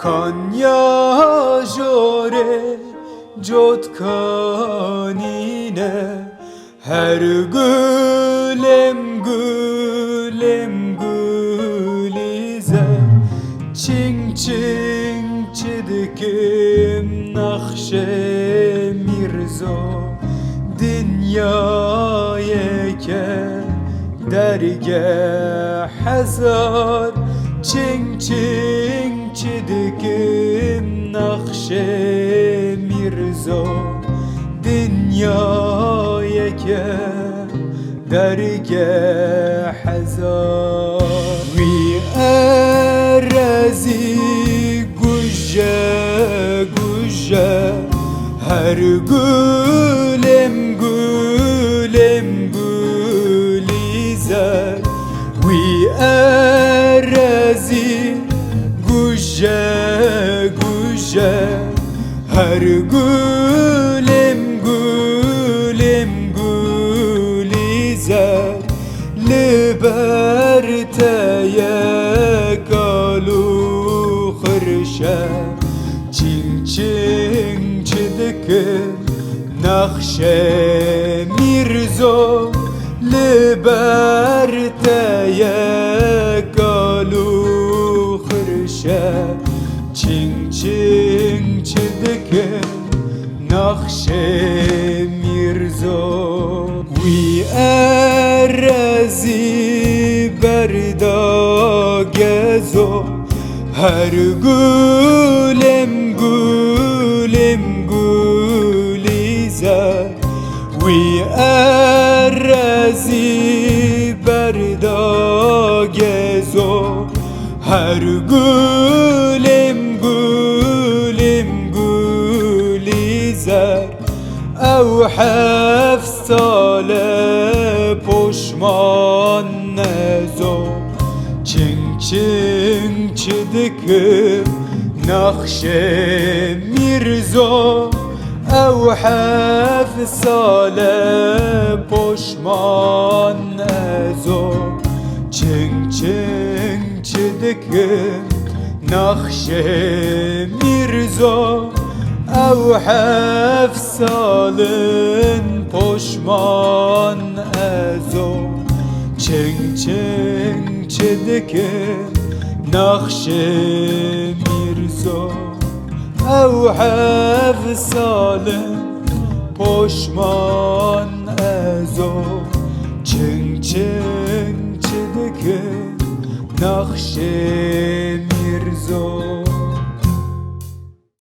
Kanya jore jot kanine her gülem gülem gülize çing çing çidikim nakşe mirzo dünyaya ke derge hazar çing çing çidikim nakşe mirzo dünyaya ke derge hazar vi erazi guje guje her gülem gülem gülizer vi erazi guje guje her gülem gülem gülizer liberteye kalu khırşe çing çing çidikim nakşe mirzo liberteye kalu khırşe çing çing çidikim nakşe mirzo vi erazi berda gezo her gülem gülem gülizer vi erazi berda gezo her gülem gülem gülizer ev hefsale poşman nezo çing çing çidikim nakşe mirzo ev hefsale poşman nezo çing çing çidikim nakşe mirzo ev hefsalin poşman ezo çing çing çidikim nakşe mirzo ev hefsalin poşman ezo çing çing çidikim nakşe mirzo